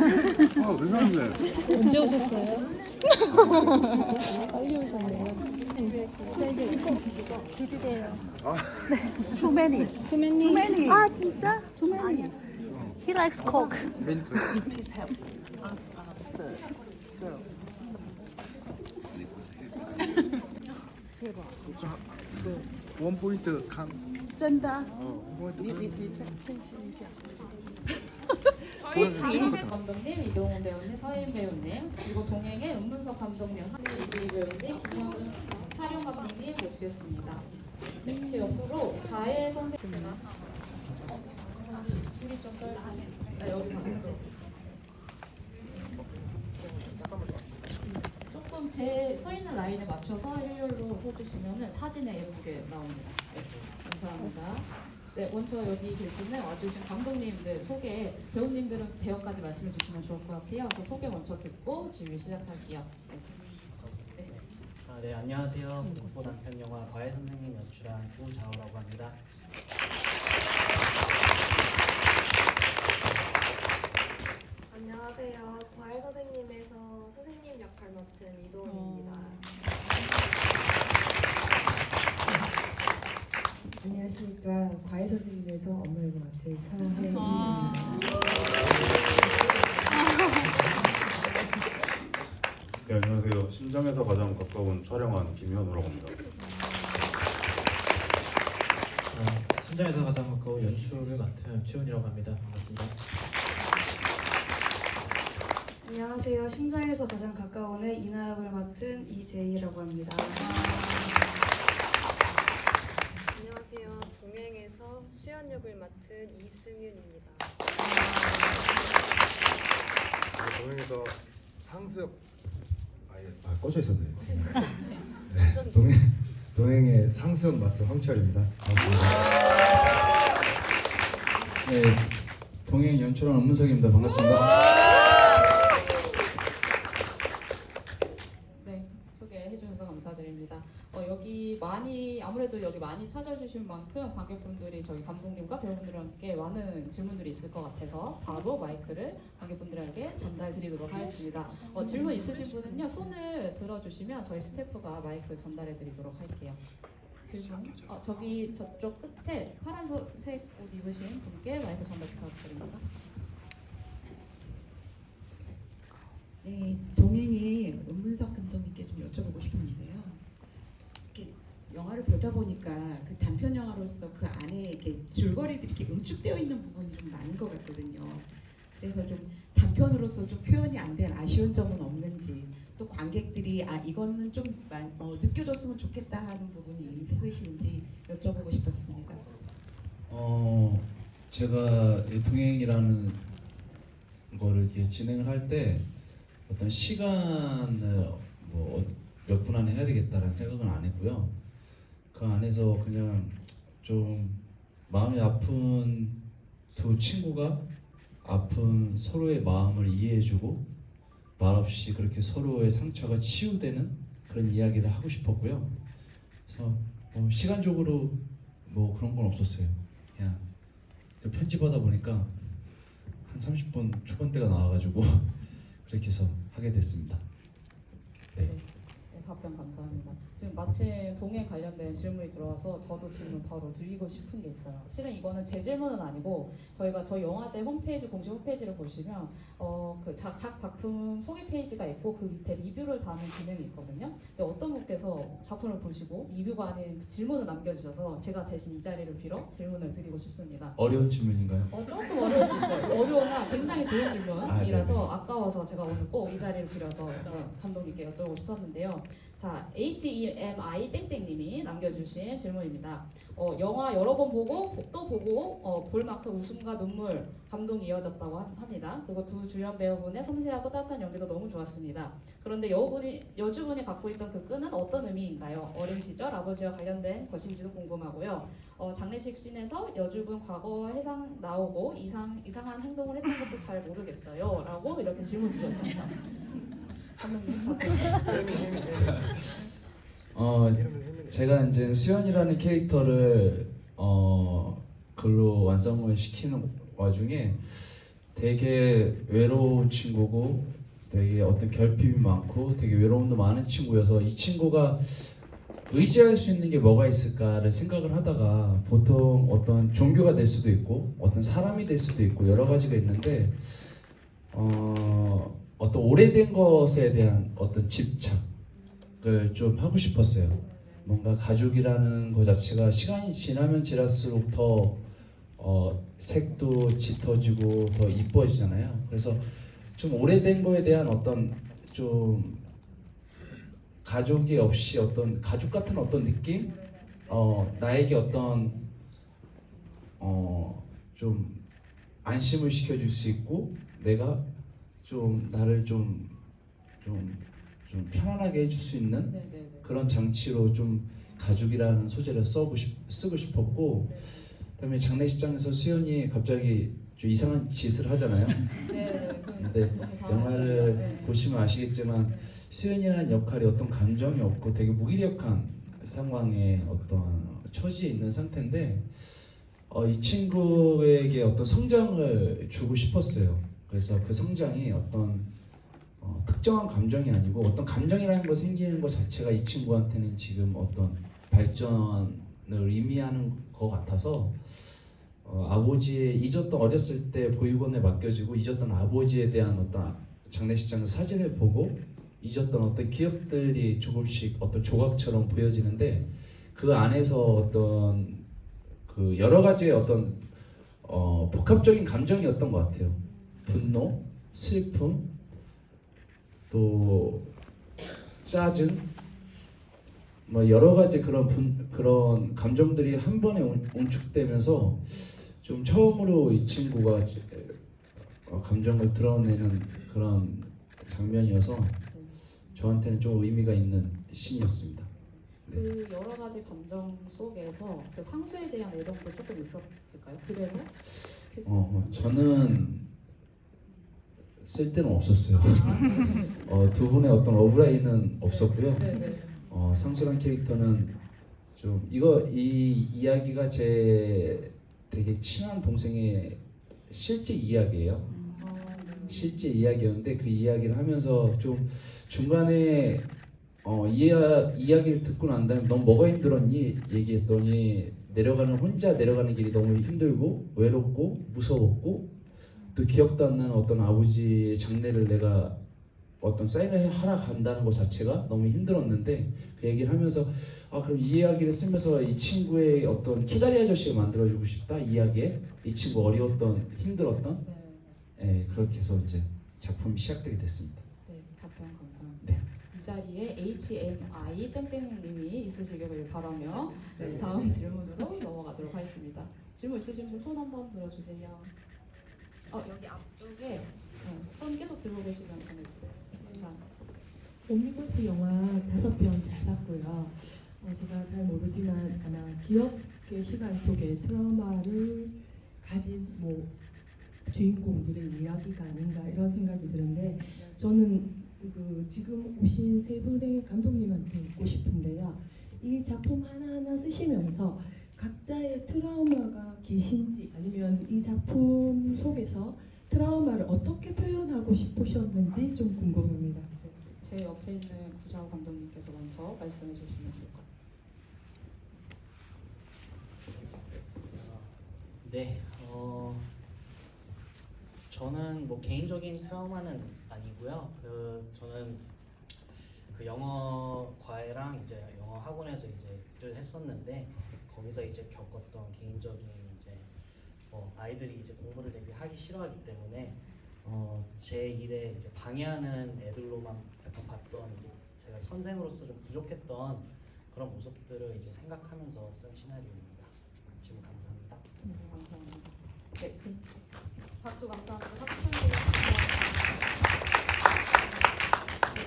괜찮네. 언제 오셨어요? 빨리 오셨네요. Too many. Too many. Too many. 아 진짜? Too many. He likes Coke. Please help us faster. Girl. 원 포인트 칸. 真的？ 포인트 你先一下。 이동훈 감독님, 이동훈 배우님, 서인 배우님, 그리고 동행의 은문석 감독님, 이재희 배우님, 김영은 촬영 감독님 모시겠습니다. 네, 제 옆으로 가해 선생님과 줄이 좀 짧아. 여기 조금 제 서 있는 라인에 맞춰서 일렬로 서주시면 사진에 예쁘게 나옵니다. 네, 감사합니다. 네, 먼저 여기 계시는 와주신 감독님들 소개, 배우님들은 배역까지 말씀해 주시면 좋을 것 같아요. 그래서 소개 먼저 듣고 질문 시작할게요. 네. 네, 안녕하세요. 국보 단편 영화 과외 선생님 연출한 구자호라고 합니다. 안녕하세요. 과외 선생님에서 선생님 역할 맡은 이도훈입니다. 안녕하십니까. 과외 선생님에서 엄마 역을 맡은 서혜입니다. 네, 안녕하세요. 심장에서 가장 가까운 촬영한 김현우라고 합니다. 심장에서 가장 가까운 연출을 맡은 최훈이라고 합니다. 반갑습니다. 안녕하세요. 심장에서 가장 가까운 애 이나 역을 맡은 이재희라고 합니다. 안녕하세요. 동행에서 수연 역을 맡은 이승윤입니다. 동행에서 상수역 꺼져 있었네. 네, 동행의 상수역 맡은 황철입니다. 반갑습니다. 네, 동행 연출한 엄문석입니다. 반갑습니다. 네, 소개해 주셔서 감사드립니다. 여기 아무래도 여기 많이 찾아주신 만큼 관객분들이 저희 감독님과 배우분들께 많은 질문들이 있을 것 같아서 바로 마이크를 관객분들에게 전달해 드리도록 하겠습니다. 질문 있으신 분은요, 손을 들어주시면 저희 스태프가 마이크 전달해 드리도록 할게요. 질문? 저기 저쪽 끝에 파란색 옷 입으신 분께 마이크 전달 부탁드립니다. 네, 동행의 은문석 감독님께 좀 여쭤보고 싶었는데요. 이렇게 영화를 보다 보니까 그 단편 영화로서 그 안에 이렇게 줄거리들이 이렇게 응축되어 있는 부분이 좀 많은 것 같거든요. 그래서 좀 단편으로서 좀 표현이 안 된 아쉬운 점은 없는지, 또 관객들이 이거는 좀 느껴졌으면 좋겠다 하는 부분이 있으신지 여쭤보고 싶었습니다. 제가 이 동행이라는 거를 이렇게 진행을 할 때 어떤 시간을 몇 분 안에 해야 되겠다라는 생각은 안 했고요. 그 안에서 그냥 좀 마음이 아픈 두 친구가 아픈 서로의 마음을 이해해주고 말없이 그렇게 서로의 상처가 치유되는 그런 이야기를 하고 싶었고요. 그래서 시간적으로 그런 건 없었어요. 그냥 편집하다 보니까 한 30분 초반대가 나와가지고 그렇게 해서 하게 됐습니다. 네. 네, 답변 감사합니다. 지금 마침 동행 관련된 질문이 들어와서 저도 질문 바로 드리고 싶은 게 있어요. 실은 이거는 제 질문은 아니고 저희가 저희 영화제 홈페이지, 공식 홈페이지를 보시면 각 작품 소개 페이지가 있고 그 밑에 리뷰를 다는 기능이 있거든요. 근데 어떤 분께서 작품을 보시고 리뷰가 아닌 질문을 남겨주셔서 제가 대신 이 자리를 빌어 질문을 드리고 싶습니다. 어려운 질문인가요? 조금 어려울 수 있어요. 어려우나 굉장히 좋은 질문이라서 아까워서 제가 오늘 꼭 이 자리를 빌어서 감독님께 여쭤보고 싶었는데요. 자, HEMI 땡땡님이 남겨주신 질문입니다. 영화 여러 번 보고 또 보고 볼 만큼 웃음과 눈물, 감동이 이어졌다고 합니다. 그리고 두 주연 배우분의 섬세하고 따뜻한 연기도 너무 좋았습니다. 그런데 여주분이 갖고 있던 그 끈은 어떤 의미인가요? 어린 시절 아버지와 관련된 것인지도 궁금하고요. 장례식 씬에서 여주분 과거 해상 나오고 이상한 행동을 했던 것도 잘 모르겠어요. 라고 이렇게 질문 주셨습니다. 감독님. 제가 이제 수연이라는 캐릭터를 글로 완성을 시키는 와중에 되게 외로운 친구고 되게 어떤 결핍이 많고 되게 외로움도 많은 친구여서 이 친구가 의지할 수 있는 게 뭐가 있을까를 생각을 하다가 보통 어떤 종교가 될 수도 있고 어떤 사람이 될 수도 있고 여러 가지가 있는데 어떤 오래된 것에 대한 어떤 집착을 좀 하고 싶었어요. 뭔가 가족이라는 것 자체가 시간이 지나면 지날수록 더 색도 짙어지고 더 이뻐지잖아요. 그래서 좀 오래된 거에 대한 어떤 좀 가족이 없이 어떤 가족 같은 어떤 느낌? 나에게 어떤 좀 안심을 시켜줄 수 있고 내가 좀 나를 좀 편안하게 해줄 수 있는 그런 장치로 좀 가족이라는 소재를 쓰고 싶었고 그다음에 장례식장에서 수연이 갑자기 좀 이상한 짓을 하잖아요. 근데 영화를 보시면 아시겠지만 수연이라는 역할이 어떤 감정이 없고 되게 무기력한 상황에 어떤 처지에 있는 상태인데 이 친구에게 어떤 성장을 주고 싶었어요. 그래서 그 성장이 어떤 특정한 감정이 아니고 어떤 감정이라는 거 생기는 것 자체가 이 친구한테는 지금 어떤 발전을 의미하는 것 같아서 아버지의 잊었던 어렸을 때 보육원에 맡겨지고 잊었던 아버지에 대한 어떤 장례식장 사진을 보고 잊었던 어떤 기억들이 조금씩 어떤 조각처럼 보여지는데 그 안에서 어떤 그 여러 가지의 어떤 복합적인 감정이었던 것 같아요. 분노, 슬픔, 또 짜증, 뭐 여러 가지 그런 감정들이 한 번에 운축되면서 좀 처음으로 이 친구가 감정을 드러내는 그런 장면이어서 저한테는 좀 의미가 있는 씬이었습니다. 그 여러 가지 감정 속에서 그 상수에 대한 애정도 조금 있었을까요? 그래서 저는 쓸데는 없었어요. 두 분의 어떤 러브라인은 없었고요. 상수란 캐릭터는 좀 이 이야기가 제 되게 친한 동생의 실제 이야기예요. 실제 이야기였는데 그 이야기를 하면서 좀 중간에 이야기를 듣고 난 다음에 넌 뭐가 힘들었니? 얘기했더니 혼자 내려가는 길이 너무 힘들고 외롭고 무서웠고 또 기억도 안 나는 어떤 아버지의 장례를 내가 어떤 사인을 하러 간다는 것 자체가 너무 힘들었는데 그 얘기를 하면서 그럼 이 이야기를 쓰면서 이 친구의 어떤 키다리 아저씨를 만들어주고 싶다 이 이야기에 이 친구 어려웠던 힘들었던 그렇게 해서 이제 작품이 시작되게 됐습니다. 네, 답변 감사합니다. 네. 이 자리에 HMI 땡땡님이 있으시길 바라며 다음 질문으로 넘어가도록 하겠습니다. 질문 있으신 분 손 한번 들어주세요. 여기 앞쪽에 손 계속 들고 계시면 감사합니다. 옴니버스 영화 5편 잘 봤고요. 제가 잘 모르지만 아마 기억의 시간 속에 트라우마를 가진 주인공들의 이야기가 아닌가 이런 생각이 드는데 저는 지금 오신 세 분의 감독님한테 묻고 싶은데요. 이 작품 하나하나 쓰시면서 각자의 트라우마가 계신지 아니면 이 작품 속에서 트라우마를 어떻게 표현하고 싶으셨는지 좀 궁금합니다. 제 옆에 있는 구자호 감독님께서 먼저 말씀해 주시면 될 것 같아요. 네, 저는 개인적인 트라우마는 아니고요. 저는 그 영어 과외랑 이제 영어 학원에서 이제 일을 했었는데 거기서 이제 겪었던 개인적인 이제 아이들이 이제 공부를 되게 하기 싫어하기 때문에 제 일에 이제 방해하는 애들로만 약간 봤던 제가 선생으로서 좀 부족했던 그런 모습들을 이제 생각하면서 쓴 시나리오입니다. 질문 감사합니다. 감사합니다. 네, 박수 감사합니다. 박수 쳐주세요.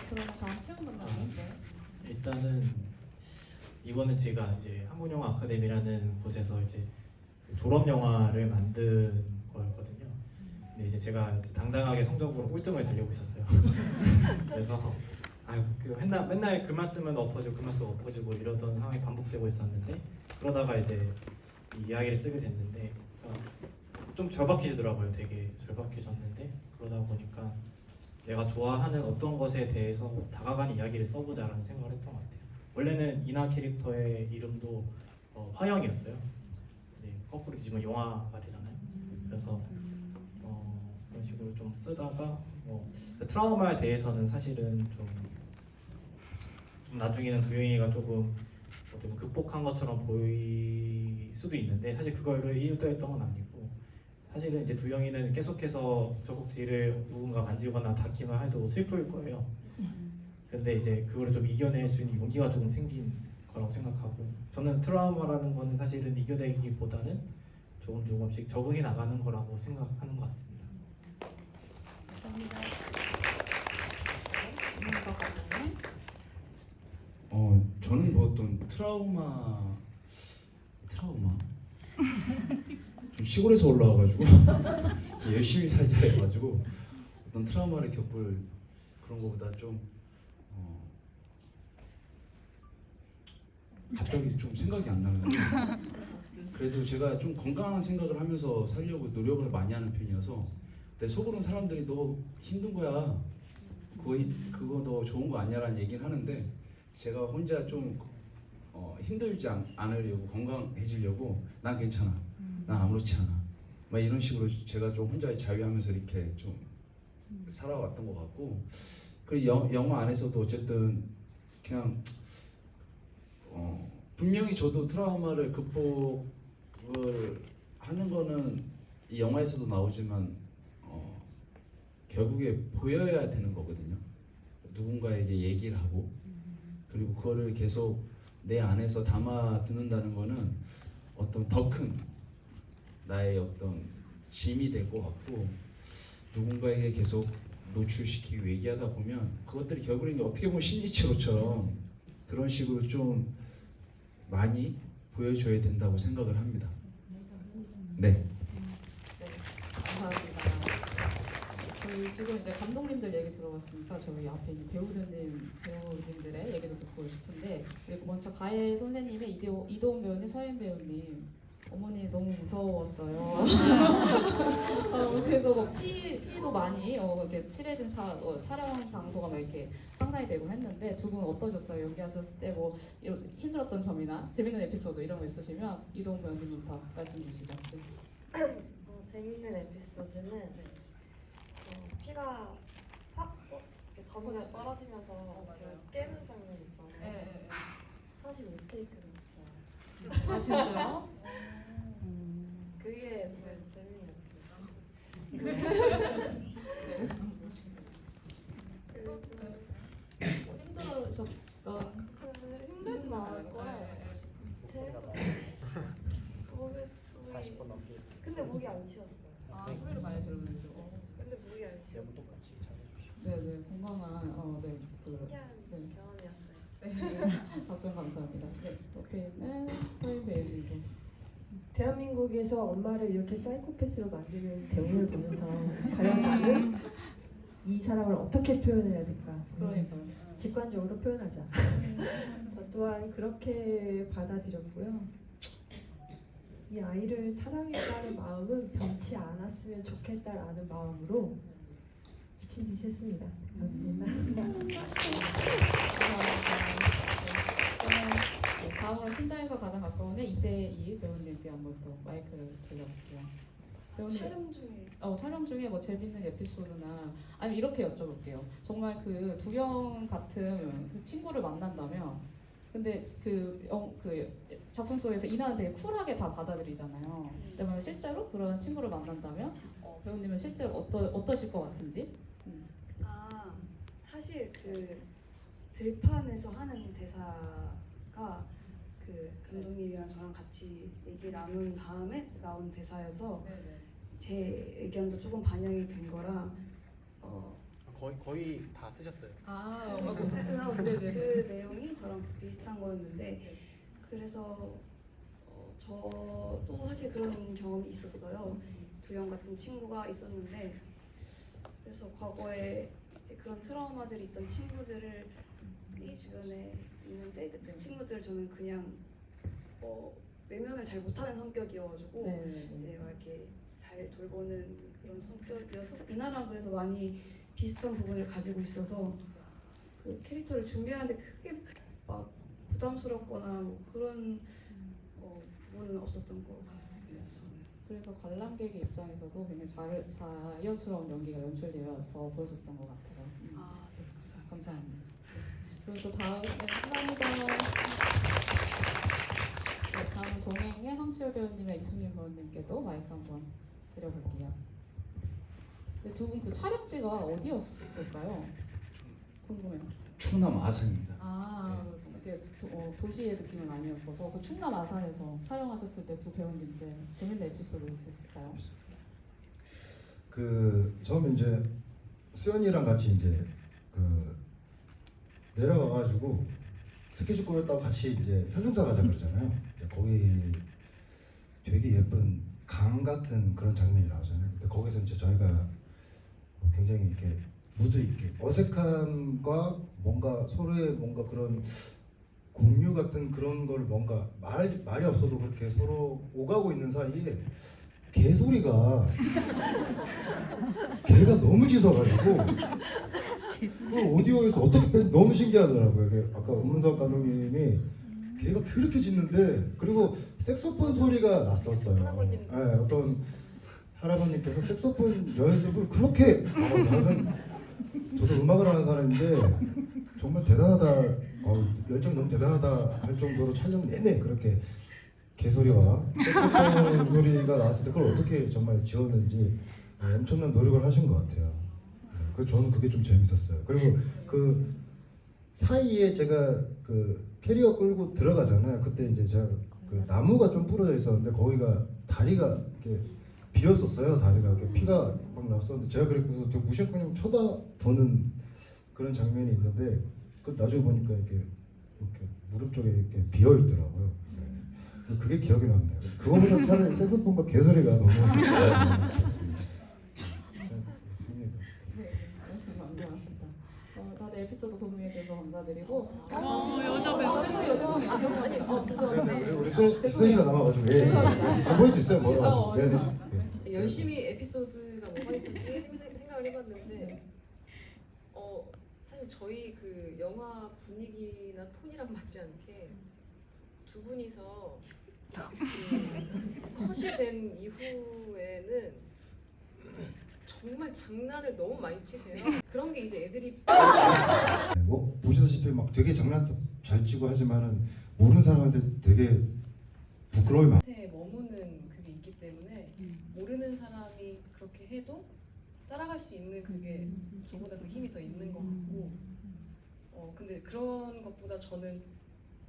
그러면 다음 채용 감독님. 일단은 이거는 제가 이제 한국영화 아카데미라는 곳에서 이제 졸업 영화를 만든 거였거든요. 근데 이제 제가 당당하게 성적으로 꼴등을 달리고 있었어요. 그래서 맨날 그만 쓰면 엎어지고 그만 쓰면 엎어지고 이러던 상황이 반복되고 있었는데 그러다가 이제 이 이야기를 쓰게 됐는데 좀 절박해지더라고요. 되게 절박해졌는데 그러다 보니까 내가 좋아하는 어떤 것에 대해서 다가가는 이야기를 써보자라는 생각을 했던 것 같아요. 원래는 이나 캐릭터의 이름도 화영이었어요. 네, 거꾸로 뒤집으면 영화가 되잖아요. 그래서 그런 식으로 좀 쓰다가 트라우마에 대해서는 사실은 좀 나중에는 두영이가 조금 어떻게 보면 극복한 것처럼 보일 수도 있는데 사실 그거를 의도했던 건 아니고 사실은 이제 두영이는 계속해서 젖꼭지를 누군가 만지거나 닿기만 해도 슬플 거예요. 근데 이제 그거를 좀 이겨낼 수 있는 용기가 조금 생긴 거라고 생각하고 저는 트라우마라는 거는 사실은 이겨내기보다는 조금씩 적응해 나가는 거라고 생각하는 것 같습니다. 저는 뭐 어떤 트라우마 좀 시골에서 올라와가지고 열심히 살자 해가지고 어떤 트라우마를 겪을 그런 거보다 좀 갑자기 좀 생각이 안 나는데 그래도 제가 좀 건강한 생각을 하면서 살려고 노력을 많이 하는 편이어서 내 속으로는 사람들이 너 힘든 거야 그거 너 좋은 거 아니야라는 얘기는 하는데 제가 혼자 좀 힘들지 않으려고 건강해지려고 난 괜찮아 난 아무렇지 않아 막 이런 식으로 제가 좀 혼자 자유하면서 이렇게 좀 살아왔던 것 같고 그리고 영화 안에서도 어쨌든 그냥 분명히 저도 트라우마를 극복을 하는 거는 이 영화에서도 나오지만 결국에 보여야 되는 거거든요. 누군가에게 얘기를 하고 그리고 그거를 계속 내 안에서 담아 두는다는 거는 어떤 더 큰 나의 어떤 짐이 될 것 같고 누군가에게 계속 노출시키고 얘기하다 보면 그것들이 결국에는 어떻게 보면 심리치료처럼 그런 식으로 좀 많이 보여줘야 된다고 생각을 합니다. 네. 감사합니다. 저희 지금 이제 감독님들 얘기 들어봤으니까 저희 앞에 있는 배우님들의 얘기도 듣고 싶은데 그리고 먼저 가해 선생님의 이도훈 배우님, 서현 배우님 어머니 너무 무서웠어요. 그래서 피도 많이 이렇게 칠해진 촬영 장소가 막 이렇게 상상이 되고 했는데 두 분 어떠셨어요? 연기하셨을 때 뭐 힘들었던 점이나 재밌는 에피소드 이런 거 있으시면 이도훈 배우님부터 말씀 주시죠. 재밌는 에피소드는 피가 확 이렇게 더미가 떨어지면서 제가 깨는 장면 있잖아요. 네. 사실 리테이크를 했어요. 아 진짜요? 그게 제일 재밌는 힘들어졌던 힘들진 않았고요. 재밌었어요. 40번 넘게. 근데 목이 안 쉬었어요. 소리를 많이 들으면서. 근데 목이 안 쉬었어요. 똑같이 잘해주시고. 네네 건강한 신기한 경험이었어요. 네. 답변 감사합니다. 네, 옆에는 서희 배우님도. 대한민국에서 엄마를 이렇게 사이코패스로 만드는 대우를 보면서 과연 나는 이 사람을 어떻게 표현해야 될까? 그러니까요. 직관적으로 표현하자. 저 또한 그렇게 받아들였고요. 이 아이를 사랑했다는 마음은 변치 않았으면 좋겠다라는 마음으로 미친 듯이 했습니다. 감사합니다. 다음으로 신장에서 가장 가까운 이재희 배우님께 한번 더 마이크를 돌려볼게요. 배우님, 촬영 중에 뭐 재밌는 에피소드나 아니 이렇게 여쭤볼게요. 정말 그 두영 같은 그 친구를 만난다면 근데 그 작품 속에서 이나는 되게 쿨하게 다 받아들이잖아요. 그러면 실제로 그런 친구를 만난다면 배우님은 실제로 어떠실 것 같은지? 사실 그 들판에서 하는 대사가 그 감독님이랑 저랑 같이 얘기 나눈 다음에 나온 대사여서 제 의견도 조금 반영이 된 거라 거의 다 쓰셨어요. 그 내용이 저랑 비슷한 거였는데 그래서 저도 사실 그런 경험이 있었어요. 두영 같은 친구가 있었는데 그래서 과거에 이제 그런 트라우마들이 있던 친구들을 이 주변에 있는데 그 친구들 저는 그냥 외면을 잘 못하는 성격이어가지고 이제 막 이렇게 잘 잘 돌보는 그런 성격이어서 이나랑 그래서 많이 비슷한 부분을 가지고 있어서 그 캐릭터를 준비하는데 크게 막 부담스럽거나 뭐 그런 부분은 없었던 것 같습니다. 그래서 관람객의 입장에서도 굉장히 자연스러운 연기가 연출되어서 보여줬던 것 같아요. 네, 감사합니다. 그리고 또 다음, 감사합니다. 네, 다음 동행의 황치열 배우님의 이승윤 배우님께도 마이크 한번 드려볼게요. 네, 두 분 그 촬영지가 어디였을까요? 궁금해요. 충남 아산입니다. 이게 도시의 느낌은 아니었어서 그 충남 아산에서 촬영하셨을 때 두 배우님께 재밌는 에피소드 있으실까요? 그 처음에 이제 수연이랑 같이 이제 그 내려가가지고 스케줄 꼬였다고 같이 이제 현충사 가자 그러잖아요. 이제 거기 되게 예쁜 강 같은 그런 장면이 나오잖아요. 근데 거기서 이제 저희가 굉장히 이렇게 무드 있게 어색함과 뭔가 서로의 뭔가 그런 공유 같은 그런 걸 뭔가 말이 없어도 그렇게 서로 오가고 있는 사이에 개소리가 개가 너무 짖어가지고 그 오디오에서 어떻게 뺀 너무 신기하더라고요. 아까 음문석 감독님이 개가 그렇게 짖는데 그리고 색소폰 소리가 났었어요. 네, 어떤 할아버님께서 색소폰 연습을 그렇게 나는 저도 음악을 하는 사람인데 정말 대단하다. 열정 너무 대단하다 할 정도로 촬영 내내 그렇게 개소리와 색소폰 소리가 나왔을 때 그걸 어떻게 정말 지웠는지 엄청난 노력을 하신 것 같아요. 그래서 저는 그게 좀 재밌었어요. 그리고 그 사이에 제가 그 캐리어 끌고 들어가잖아요. 그때 이제 제가 그 나무가 좀 부러져 있었는데 거기가 다리가 이렇게 비었었어요. 다리가 이렇게 피가 막 났었는데 제가 그래서 되게 무심코 그냥 쳐다보는 그런 장면이 있는데 그 나중에 보니까 이렇게 무릎 쪽에 이렇게 비어 있더라고요. 네. 그게 기억이 남네요. 그거보다 차라리 색소폰과 개소리가 너무 좋았습니다. 말씀 감사합니다. 다들 에피소드 공유해 주셔서 감사드리고. 여자 배우. 죄송해요. 죄송합니다. 우리 수현 씨가 남아가지고 안 보일 수 있어요. 뭐. 열심히 에피소드가 뭐가 있을지 생각을 해봤는데 사실 저희 그 영화 분위기나 톤이랑 맞지 않게 두 분이서 그 컷이 된 이후에는 정말 장난을 너무 많이 치세요. 그런 게 이제 애들이 뭐 보시다시피 막 되게 장난도 잘 치고 하지만은 모르는 사람한테 되게 부끄러움이 많아. 머무는 그게 있기 때문에 모르는 사람이 그렇게 해도 따라갈 수 있는 그게 저보다 그 힘이 더 있는 것 같고 근데 그런 것보다 저는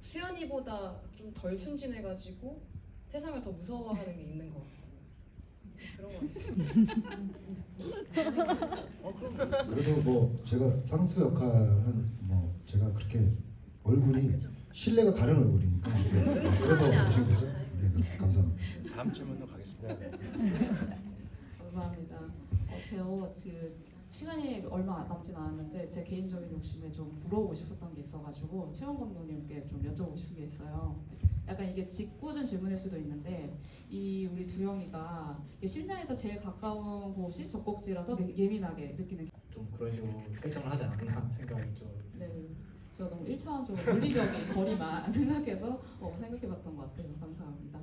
수연이보다 좀 덜 순진해가지고 세상을 더 무서워하는 게 있는 것 같고 그런 거 있습니다. 그래도 뭐 제가 상수 역할은 뭐 제가 그렇게 얼굴이 신뢰가 가는 얼굴이니까 그래서 오신 거죠? 네, 감사합니다. 다음 질문으로 가겠습니다. 감사합니다. 제가 지금 시간이 얼마 남진 않았는데 제 개인적인 욕심에 좀 물어보고 싶었던 게 있어가지고 채원 감독님께 좀 여쭤보고 싶은 게 있어요. 약간 이게 짓궂은 질문일 수도 있는데 이 우리 두영이가 실내에서 제일 가까운 곳이 젖꼭지라서 예민하게 느끼는 좀 그런 식으로 설정을 하지 않았나 생각이 좀. 네, 제가 너무 1차원적으로 물리적인 거리만 생각해서 생각해봤던 것 같아요. 감사합니다.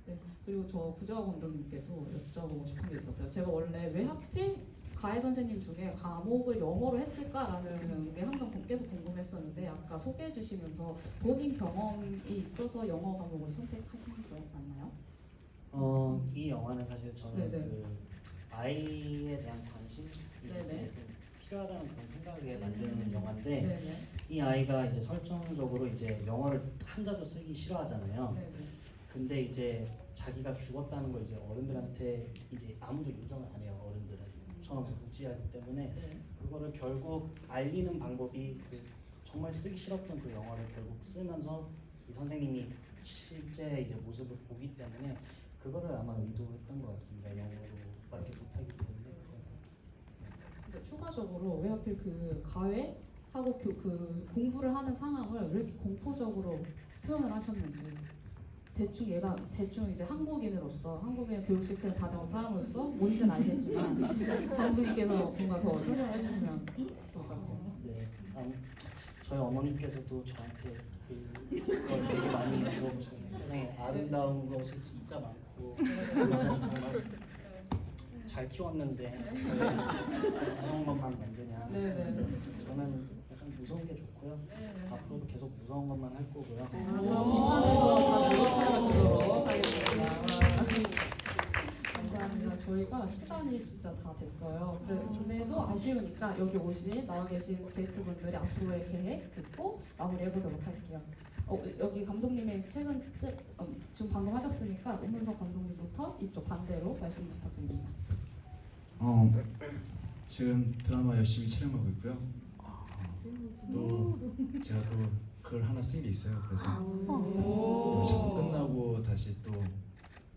네, 그리고 저 구자호 감독님께도 여쭤보고 싶은 게 있었어요. 제가 원래 왜 하필 가해 선생님 중에 과목을 영어로 했을까라는 게 항상 계속 궁금했었는데 아까 소개해 주시면서 본인 경험이 있어서 영어 과목을 선택하신 거 맞나요? 이 영화는 사실 저는 그 아이에 대한 관심이 이제 좀 필요하다는 그런 생각에 만드는 영화인데 이 아이가 이제 설정적으로 이제 영어를 한자도 쓰기 싫어하잖아요. 근데 이제 자기가 죽었다는 걸 이제 어른들한테 이제 아무도 인정을 안 해요. 어른들은 처음에 묵지하기 때문에 그거를 결국 알리는 방법이 그 정말 쓰기 싫었던 그 영어를 결국 쓰면서 이 선생님이 실제 이제 모습을 보기 때문에 그거를 아마 의도했던 것 같습니다. 영어로밖에 못하기 때문에. 근데 추가적으로 왜 하필 그 가해하고 그 공부를 하는 상황을 왜 이렇게 공포적으로 표현을 하셨는지. 대충 얘가 대충 이제 한국인으로서 한국의 교육 시스템을 받아온 사람으로서 뭔지는 알겠지만 감독님께서 뭔가 더 설명을 해주시면 좋을 것 같아요. 네, 저희 어머니께서도 저한테 그걸 되게 많이 물어보시거든요. 세상에 아름다운 것이 진짜 많고 너는 정말 잘 키웠는데 왜 무서운 것만 만드냐. 저는 약간 무서운 게 좋고요. 앞으로도 계속 무서운 것만 할 거고요. 비판에서 잘 찾아보도록 하겠습니다. 감사합니다. 저희가 시간이 진짜 다 됐어요. 그런데도 아쉬우니까 여기 나와 계신 게스트분들이 앞으로의 계획 듣고 마무리해보도록 할게요. 여기 감독님의 지금 방금 하셨으니까 문석 감독님부터 이쪽 반대로 말씀 부탁드립니다. 지금 드라마 열심히 촬영하고 있고요. 또 제가 또 글 하나 쓴 게 있어요. 그래서 작품 끝나고 다시 또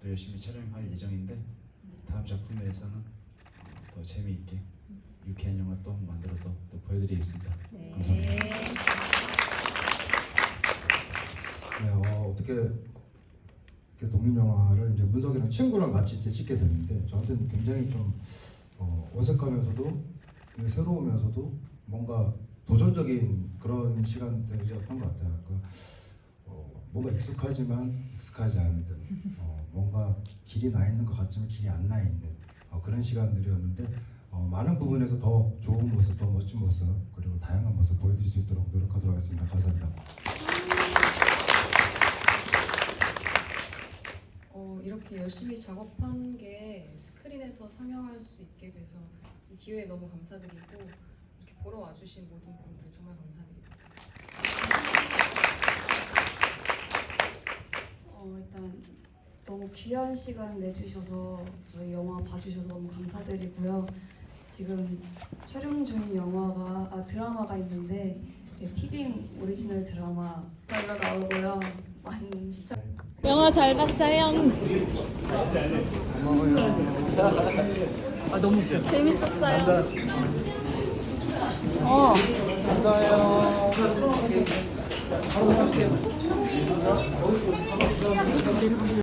열심히 촬영할 예정인데 다음 작품에서는 더 재미있게 유쾌한 영화 또 만들어서 또 보여드리겠습니다. 감사합니다. 네, 어떻게 이렇게 독립 영화를 이제 문석이랑 친구랑 같이 이제 찍게 됐는데 저한테는 굉장히 좀 어색하면서도 새로우면서도 뭔가 도전적인 그런 시간들이었던 것 같아요. 뭔가 익숙하지만 익숙하지 않은 듯, 뭔가 길이 나 있는 것 같지만 길이 안 나 있는 그런 시간들이었는데 많은 부분에서 더 좋은 모습, 더 멋진 모습, 그리고 다양한 모습 보여드릴 수 있도록 노력하도록 하겠습니다. 감사합니다. 이렇게 열심히 작업한 게 스크린에서 상영할 수 있게 돼서 이 기회에 너무 감사드리고 이렇게 보러 와주신 모든 분들 정말 감사드립니다. 일단 너무 귀한 시간 내주셔서 저희 영화 봐주셔서 너무 감사드리고요. 지금 촬영 중인 드라마가 있는데 티빙 오리지널 드라마가 나오고요. 많은 시청. 영화 잘 봤어요. 너무 재밌었어요. 감사해요.